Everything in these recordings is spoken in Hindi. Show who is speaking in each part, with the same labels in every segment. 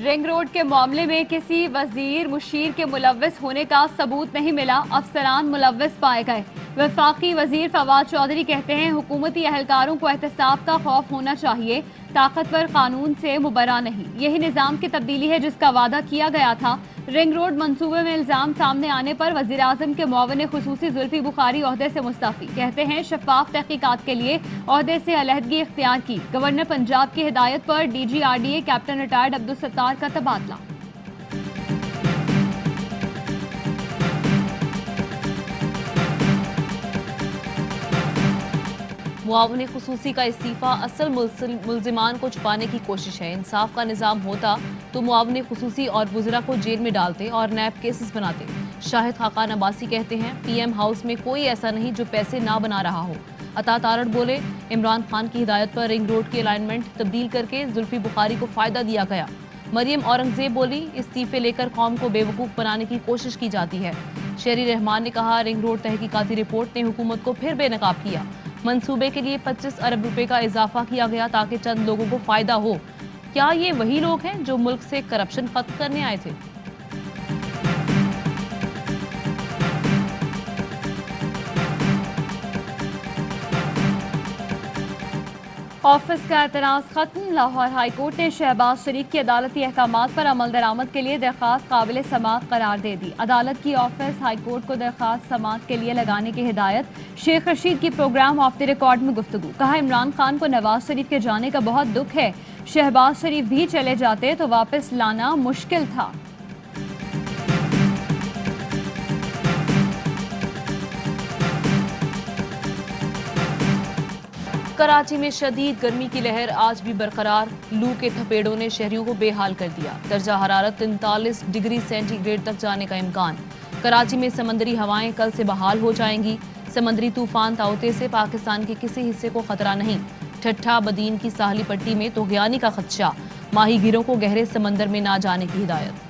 Speaker 1: रिंग रोड के मामले में किसी वजीर मुशीर के मुलव्वस होने का सबूत नहीं मिला, अफसरान मुलव्वस पाए गए। वफाकी वजीर फवाद चौधरी कहते हैं हुकूमती अहलकारों को एहतसाब का खौफ होना चाहिए, ताकतवर कानून से मुबरा नहीं। यही निज़ाम की तब्दीली है जिसका वादा किया गया था। रिंग रोड मंसूबे में इल्जाम सामने आने पर वजीर आजम के मुआविन खुसूसी जुल्फी बुखारी ओहदे से मुस्तफी। कहते हैं शफाफ तहकीकात के लिए ओहदे से अलहदगी इख्तियार की। गवर्नर पंजाब की हिदायत पर DGRDA captain retired Abdul Sattar का तबादला।
Speaker 2: मुआविन खुसूसी का इस्तीफा असल मुल्जिमान को छुपाने की कोशिश है। इंसाफ का निज़ाम होता तो मुआविन खुसूसी और वज़रा को जेल में डालते और नैब केसेस बनाते। शाहिद खाकान अब्बासी कहते हैं PM हाउस में कोई ऐसा नहीं जो पैसे ना बना रहा हो। अता तारड़ बोले इमरान खान की हिदायत पर रिंग रोड की अलाइनमेंट तब्दील करके जुल्फी बुखारी को फ़ायदा दिया गया। मरियम औरंगजेब बोली इस्तीफे लेकर कौम को बेवकूफ़ बनाने की कोशिश की जाती है। शेरी रहमान ने कहा रिंग रोड तहकीकाती रिपोर्ट ने हुकूमत को फिर बेनकाब किया। मंसूबे के लिए 25 अरब रुपए का इजाफा किया गया ताकि चंद लोगों को फायदा हो। क्या ये वही लोग हैं जो मुल्क से करप्शन खत्म करने आए थे?
Speaker 1: ऑफिस का एतराज़ खत्म। लाहौर हाई कोर्ट ने शहबाज शरीफ की अदालती अहकामात पर अमल दरामद के लिए दरख्वास्त काबिल समाअत करार दे दी। अदालत की ऑफिस हाई कोर्ट को दरख्वास्त समाअत के लिए लगाने की हिदायत। शेख रशीद की प्रोग्राम ऑफ द रिकॉर्ड में गुफ्तगू। कहा इमरान खान को नवाज शरीफ के जाने का बहुत दुख है। शहबाज शरीफ भी चले जाते तो वापस लाना मुश्किल था।
Speaker 2: कराची में शदीद गर्मी की लहर आज भी बरकरार। लू के थपेड़ों ने शहरियों को बेहाल कर दिया। दर्जा हरारत 43 डिग्री सेंटीग्रेड तक जाने का इम्कान। कराची में समंदरी हवाएं कल से बहाल हो जाएंगी। समंदरी तूफान ताउते से पाकिस्तान के किसी हिस्से को खतरा नहीं। ठट्ठा बदीन की साहली पट्टी में तोग़यानी का खदशा। माहीगीरों को गहरे समंदर में ना जाने की हिदायत।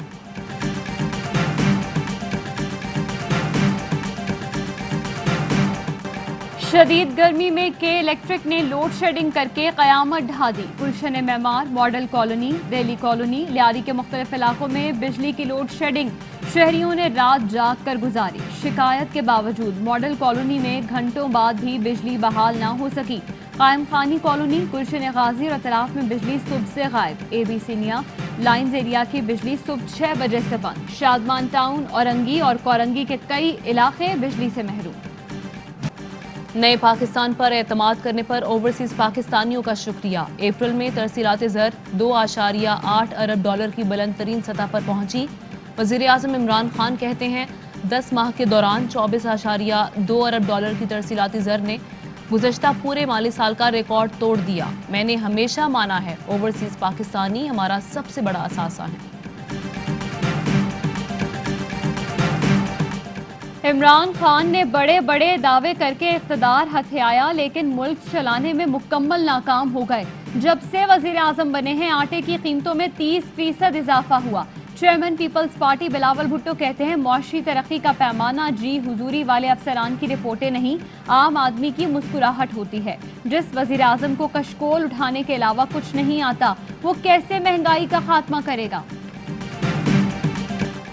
Speaker 1: शदीद गर्मी में के इलेक्ट्रिक ने लोड शेडिंग करके कयामत ढा दी। Gulshan Maymar, model colony, Delhi colony, Lyari के मुख्तलिफ इलाकों में बिजली की लोड शेडिंग शहरियों ने रात जाग कर गुजारी। शिकायत के बावजूद मॉडल कॉलोनी में घंटों बाद भी बिजली बहाल ना हो सकी। कायम खानी कॉलोनी, गुलशन गाजी और अतराफ में बिजली सुबह से गायब। ABC निया लाइन्स एरिया की बिजली सुबह 6 बजे से बंद। शादमान टाउन, औरंगी और कोरंगी के कई इलाके बिजली से महरूम।
Speaker 2: नए पाकिस्तान पर एतमाद करने पर ओवरसीज पाकिस्तानियों का शुक्रिया। अप्रैल में तरसीलात ज़र 2.8 अरब डॉलर की बुलंद तरीन सतह पर पहुंची। वज़ीर आज़म इमरान खान कहते हैं 10 माह के दौरान 24.2 अरब डॉलर की तरसीलाती ज़र ने गुज़श्ता पूरे माली साल का रिकॉर्ड तोड़ दिया। मैंने हमेशा माना है ओवरसीज पाकिस्तानी हमारा सबसे बड़ा असासा है।
Speaker 1: इमरान खान ने बड़े बड़े दावे करके इख्तिदार हथियाया, लेकिन मुल्क चलाने में मुकम्मल नाकाम हो गए। जब से वजीर आजम बने हैं आटे की कीमतों में 30% इजाफा हुआ। Chairman Peoples Party Bilawal Bhutto कहते हैं मुआशी तरक्की का पैमाना जी हुजूरी वाले अफसरान की रिपोर्टें नहीं, आम आदमी की मुस्कुराहट होती है। जिस वजीर आजम को कशकोल उठाने के अलावा कुछ नहीं आता, वो कैसे महंगाई का खात्मा करेगा।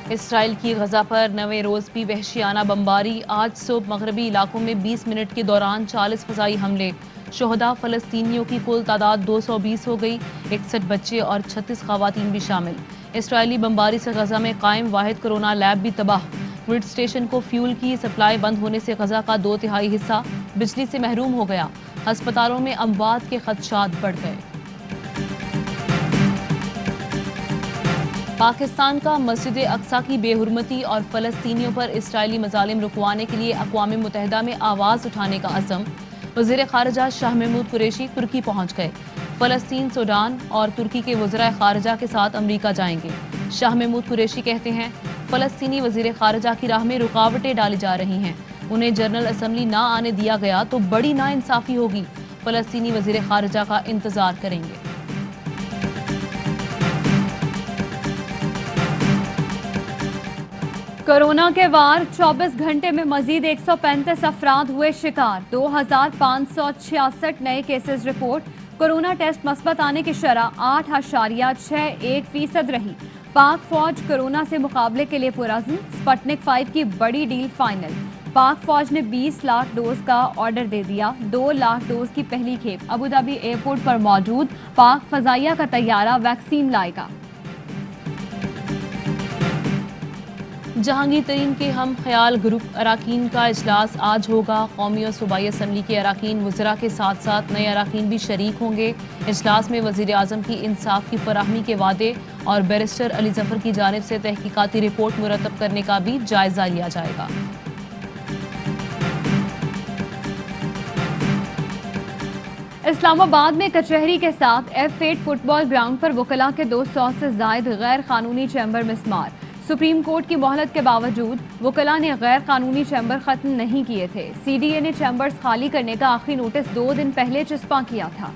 Speaker 2: इसराइल की गजा पर नवे रोज भी वहशियाना बमबारी। आज सुबह मगरबी इलाकों में 20 मिनट के दौरान 40 फजाई हमले। शोहदा फलस्तीनियों की कुल तादाद 220 हो गई। 61 बच्चे और 36 खवातीन भी शामिल। इसराइली बमबारी से गजा में कायम वाहिद कोरोना लैब भी तबाह। ग्रिड स्टेशन को फ्यूल की सप्लाई बंद होने से गजा का 2/3 हिस्सा बिजली से महरूम हो गया। अस्पतालों में अमवात के खदशात बढ़ गए। पाकिस्तान का मस्जिद अक्सा की बेहुरमती और फलस्तीनियों पर इसराइली मजालिम रुकवाने के लिए अक़वाम मुत्तहिदा में आवाज़ उठाने का अज़म। वज़ीर ख़ारिजा शाह महमूद कुरैशी तुर्की पहुँच गए। फ़लस्तीन, सूडान और तुर्की के वज़राए ख़ारिजा के साथ अमरीका जाएंगे। शाह महमूद कुरैशी कहते हैं फ़लस्तीनी वज़ीर ख़ारिजा की राह में रुकावटें डाली जा रही हैं। उन्हें जनरल असम्बली ना आने दिया गया तो बड़ी नाइंसाफ़ी होगी। फ़लस्तीनी वज़ीर ख़ारिजा का इंतज़ार करेंगे।
Speaker 1: कोरोना के वार 24 घंटे में मजीद 135 अफराद हुए शिकार। 2566 नए केसेस रिपोर्ट। कोरोना टेस्ट मस्बत आने की शरह 8.61% रही। पाक फौज कोरोना से मुकाबले के लिए पुरअज़्म, स्पुतनिक 5 की बड़ी डील फाइनल। पाक फौज ने 20 लाख डोज का ऑर्डर दे दिया। 2 लाख डोज की पहली खेप अबू धाबी एयरपोर्ट पर मौजूद पाक फजाइया का तैयारा वैक्सीन लाएगा।
Speaker 2: जहांगीर तरीन के हम ख्याल ग्रुप अराकीन का इजलास आज होगा। कौमी और सूबाई असम्बली के अराकीन वज़रा के साथ साथ नए अराकीन भी शरीक होंगे। इजलास में वज़ीर आज़म की इंसाफ की फराहमी के वादे और बैरिस्टर अली जफर की जानिब से तहकीकाती रिपोर्ट मुरतब करने का भी जायजा लिया जाएगा।
Speaker 1: इस्लामाबाद में कचहरी के साथ F8 फुटबॉल ग्राउंड पर वकला के 200 से जायद गैर कानूनी चैम्बर मिस्मार। सुप्रीम कोर्ट की मोहलत के बावजूद वकला ने गैर कानूनी चैम्बर खत्म नहीं किए थे। CDA ने चैम्बर्स खाली करने का आखिरी नोटिस 2 दिन पहले चस्पा किया था।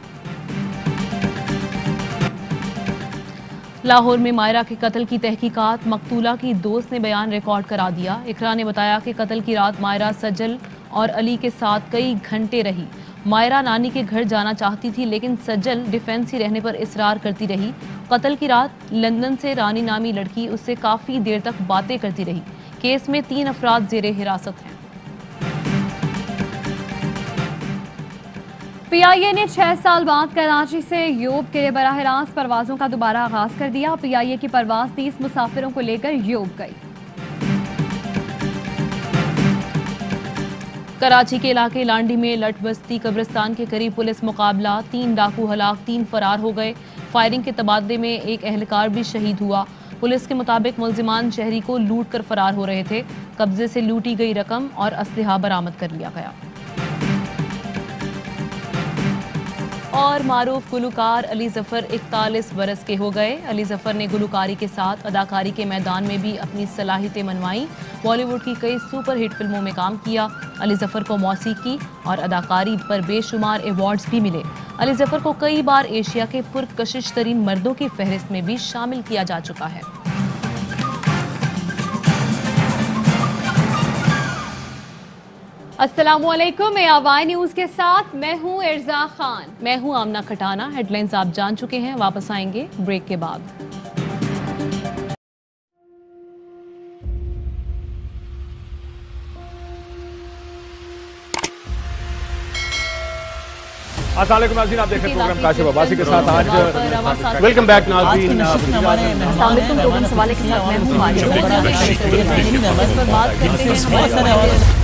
Speaker 2: लाहौर में मायरा के कत्ल की तहकीकात, मकतूला की दोस्त ने बयान रिकॉर्ड करा दिया। इकरा ने बताया कि कत्ल की रात मायरा सज्जल और अली के साथ कई घंटे रही। मायरा नानी के घर जाना चाहती थी लेकिन सज्जल डिफेंसी रहने पर इसरार करती रही। कत्ल की रात लंदन से रानी नामी लड़की उससे काफ़ी देर तक बातें करती रही। केस में 3 अफराद जेरे हिरासत हैं।
Speaker 1: PIA ने 6 साल बाद कराची से यूरोप के लिए बराह रास्त परवाज़ों का दोबारा आगाज कर दिया। PIA की परवाज़ 30 मुसाफिरों को लेकर यूरोप गई।
Speaker 2: कराची के इलाके लांडी में लट बस्ती कब्रिस्तान के करीब पुलिस मुकाबला, 3 डाकू हलाक, 3 फरार हो गए। फायरिंग के तबादले में एक एहलकार भी शहीद हुआ। पुलिस के मुताबिक मुल्जिमान शहरी को लूट कर फरार हो रहे थे। कब्जे से लूटी गई रकम और असलहा बरामद कर लिया गया। और मारूफ गुलकार अली जफर 41 बरस के हो गए। अली जफर ने गुलकारी के साथ अदाकारी के मैदान में भी अपनी सलाहियतें मनवाई। बॉलीवुड की कई सुपरहिट फिल्मों में काम किया। अली जफर को मौसीकी और अदाकारी पर बेशुमार अवार्ड्स भी मिले। अली जफर को कई बार एशिया के पुरकशिश तरीन मर्दों की फहरिस्त में भी शामिल किया जा चुका है।
Speaker 1: अस्सलामुअलैकुम, AY न्यूज़ के साथ मैं हूं इर्जा खान।
Speaker 2: मैं हूं आमना खटाना। हेडलाइंस आप जान चुके हैं, वापस आएंगे ब्रेक के बाद।
Speaker 3: अस्सलामुअलैकुम नाज़रीन, आप देख रहे हैं प्रोग्राम काशिफ अब्बासी के साथ। आज वेलकम बैक नाज़रीन।
Speaker 2: हवाले के साथ मैं हूं